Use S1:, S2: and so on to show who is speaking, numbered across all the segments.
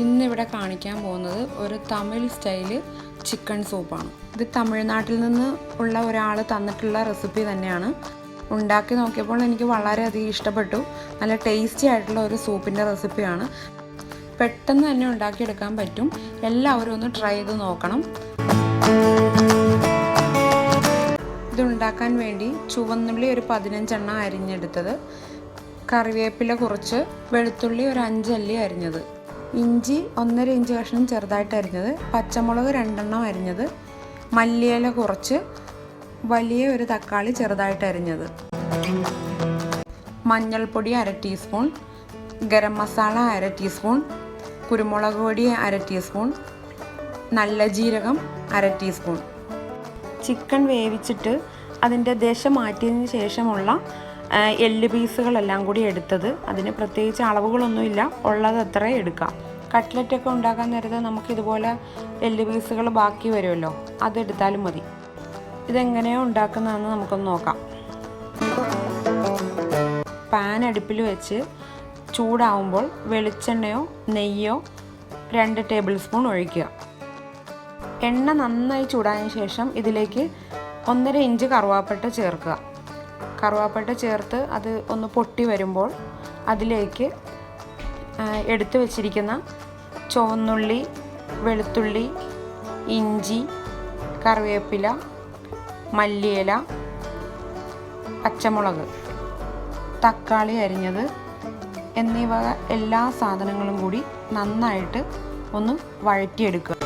S1: ഇന്നിവിടെ കാണിക്കാൻ പോകുന്നത് ഒരു തമിഴ് സ്റ്റൈല് ചിക്കൻ സൂപ്പാണ്. ഇത് തമിഴ്നാട്ടിൽ നിന്ന് ഉള്ള ഒരാൾ തന്നിട്ടുള്ള റെസിപ്പി തന്നെയാണ്. ഉണ്ടാക്കി നോക്കിയപ്പോൾ എനിക്ക് വളരെയധികം ഇഷ്ടപ്പെട്ടു. നല്ല ടേസ്റ്റി ആയിട്ടുള്ള ഒരു സൂപ്പിൻ്റെ റെസിപ്പിയാണ്. പെട്ടെന്ന് തന്നെ ഉണ്ടാക്കിയെടുക്കാൻ പറ്റും. എല്ലാവരും ഒന്ന് ട്രൈ ചെയ്ത് നോക്കണം. ഇതുണ്ടാക്കാൻ വേണ്ടി ചുവന്നുള്ളി ഒരു 15 എണ്ണം അരിഞ്ഞെടുത്തത്, കറിവേപ്പില കുറച്ച്, വെളുത്തുള്ളി ഒരു 5 അല്ലി അരിഞ്ഞത്, ഇഞ്ചി 1.5 ഇഞ്ച് കഷ്ണം ചെറുതായിട്ട് അരിഞ്ഞത്, പച്ചമുളക് 2 എണ്ണം അരിഞ്ഞത്, മല്ലിയില കുറച്ച്, വലിയ ഒരു തക്കാളി ചെറുതായിട്ട് അരിഞ്ഞത്, മഞ്ഞൾപ്പൊടി 1/2 ടീസ്പൂൺ, ഗരം മസാല 1/2 ടീസ്പൂൺ, കുരുമുളക് പൊടി 1/2 ടീസ്പൂൺ, നല്ല ജീരകം 1/2 ടീസ്പൂൺ. ചിക്കൻ വേവിച്ചിട്ട് അതിൻ്റെ ദശ മാറ്റിയതിന് ശേഷമുള്ള എല്ല് പീസുകളെല്ലാം കൂടി എടുത്തത്. അതിന് പ്രത്യേകിച്ച് അളവുകളൊന്നുമില്ല, ഉള്ളത് അത്ര എടുക്കാം. കട്ട്ലറ്റൊക്കെ ഉണ്ടാക്കാൻ നേരത്ത് നമുക്കിതുപോലെ എല്ല് പീസുകൾ ബാക്കി വരുമല്ലോ, അതെടുത്താലും മതി. ഇതെങ്ങനെയോ ഉണ്ടാക്കുന്നതെന്ന് നമുക്കൊന്ന് നോക്കാം. പാൻ അടുപ്പിൽ വെച്ച് ചൂടാവുമ്പോൾ വെളിച്ചെണ്ണയോ നെയ്യോ 2 ടേബിൾ സ്പൂൺ ഒഴിക്കുക. എണ്ണ നന്നായി ചൂടായതിനു ശേഷം ഇതിലേക്ക് 1.5 ഇഞ്ച് കറുവാപ്പട്ട ചേർക്കുക. കറുവാപ്പട്ട ചേർത്ത് അത് ഒന്ന് പൊട്ടി വരുമ്പോൾ അതിലേക്ക് എടുത്തു വച്ചിരിക്കുന്ന ചുവന്നുള്ളി, വെളുത്തുള്ളി, ഇഞ്ചി, കറിവേപ്പില, മല്ലിയില, പച്ചമുളക്, തക്കാളി അരിഞ്ഞത് എന്നിവ എല്ലാ സാധനങ്ങളും കൂടി നന്നായിട്ട് ഒന്ന് വഴറ്റിയെടുക്കുക.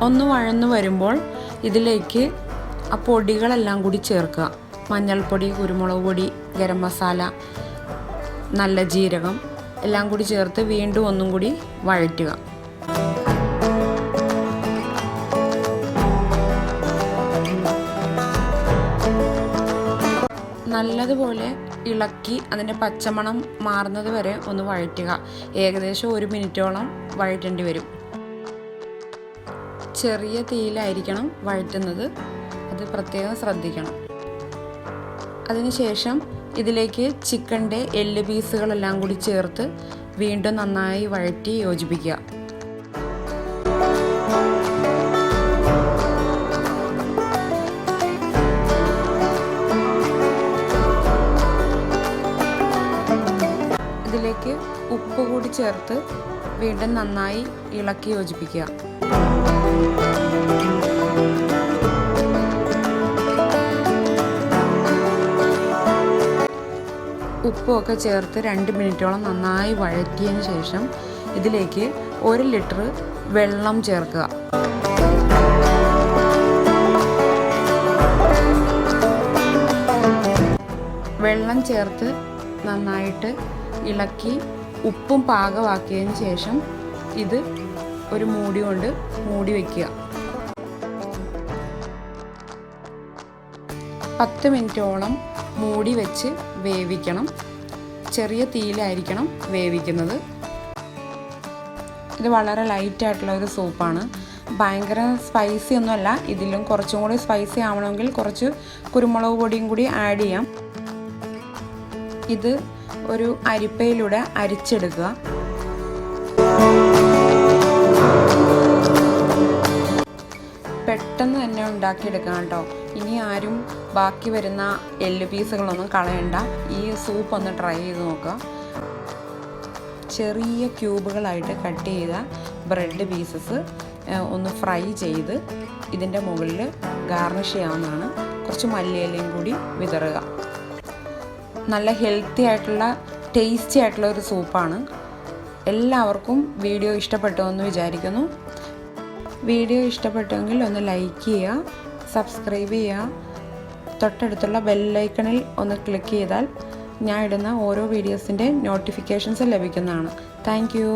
S1: ഒന്ന് വഴന്നു വരുമ്പോൾ ഇതിലേക്ക് ആ പൊടികളെല്ലാം കൂടി ചേർക്കുക. മഞ്ഞൾപ്പൊടി, കുരുമുളക് പൊടി, ഗരം മസാല, നല്ല ജീരകം എല്ലാം കൂടി ചേർത്ത് വീണ്ടും ഒന്നും കൂടി വഴറ്റുക. നല്ലതുപോലെ ഇളക്കി അതിൻ്റെ പച്ചമണം മാറുന്നത് വരെ ഒന്ന് വഴറ്റുക. ഏകദേശം 1 മിനിറ്റോളം വഴറ്റേണ്ടി വരും. ചെറിയ തീയിലായിരിക്കണം വഴറ്റുന്നത്, അത് പ്രത്യേകം ശ്രദ്ധിക്കണം. അതിനുശേഷം ഇതിലേക്ക് ചിക്കൻ്റെ എല്ല് പീസുകളെല്ലാം കൂടി ചേർത്ത് വീണ്ടും നന്നായി വഴറ്റി യോജിപ്പിക്കുക. ഇതിലേക്ക് ഉപ്പ് കൂടി ചേർത്ത് വീണ്ടും നന്നായി ഇളക്കി യോജിപ്പിക്കുക. ഉപ്പൊക്കെ ചേർത്ത് 2 മിനിറ്റോളം നന്നായി വഴറ്റിയതിന് ശേഷം ഇതിലേക്ക് 1 ലിറ്റർ വെള്ളം ചേർക്കുക. വെള്ളം ചേർത്ത് നന്നായിട്ട് ഇളക്കി ഉപ്പും പാകമാക്കിയതിന് ശേഷം ഇത് ഒരു മൂടി കൊണ്ട് മൂടി വയ്ക്കുക. 10 മിനിറ്റോളം മൂടി വെച്ച് വേവിക്കണം. ചെറിയ തീയിലായിരിക്കണം വേവിക്കുന്നത്. ഇത് വളരെ ലൈറ്റായിട്ടുള്ള ഒരു സൂപ്പാണ്. ഭയങ്കര സ്പൈസി ഒന്നുമല്ല. ഇതിലും കുറച്ചും കൂടി സ്പൈസി ആവണമെങ്കിൽ കുറച്ച് കുരുമുളക് പൊടിയും കൂടി ആഡ് ചെയ്യാം. ഇത് ഒരു അരിപ്പയിലൂടെ അരിച്ചെടുക്കുക. പെട്ടെന്ന് തന്നെ ഉണ്ടാക്കിയെടുക്കാം കേട്ടോ. ഇനി ആരും ബാക്കി വരുന്ന എല്ല് പീസുകളൊന്നും കളയണ്ട. ഈ സൂപ്പ് ഒന്ന് ട്രൈ ചെയ്ത് നോക്കുക. ചെറിയ ക്യൂബുകളായിട്ട് കട്ട് ചെയ്ത ബ്രെഡ് പീസസ് ഒന്ന് ഫ്രൈ ചെയ്ത് ഇതിൻ്റെ മുകളിൽ ഗാർണിഷ് ചെയ്യാവുന്നതാണ്. കുറച്ച് മല്ലിയിലയും കൂടി വിതറുക. നല്ല ഹെൽത്തി ആയിട്ടുള്ള ടേസ്റ്റി ആയിട്ടുള്ള ഒരു സൂപ്പാണ്. എല്ലാവർക്കും വീഡിയോ ഇഷ്ടപ്പെട്ടു എന്ന് വിചാരിക്കുന്നു. വീഡിയോ ഇഷ്ടപ്പെട്ടുവെങ്കിൽ ഒന്ന് ലൈക്ക് ചെയ്യുക, സബ്സ്ക്രൈബ് ചെയ്യുക. തൊട്ടടുത്തുള്ള ബെല്ലൈക്കണിൽ ഒന്ന് ക്ലിക്ക് ചെയ്താൽ ഞാൻ ഇടുന്ന ഓരോ വീഡിയോസിൻ്റെ നോട്ടിഫിക്കേഷൻസ് ലഭിക്കുന്നതാണ്. Thank you.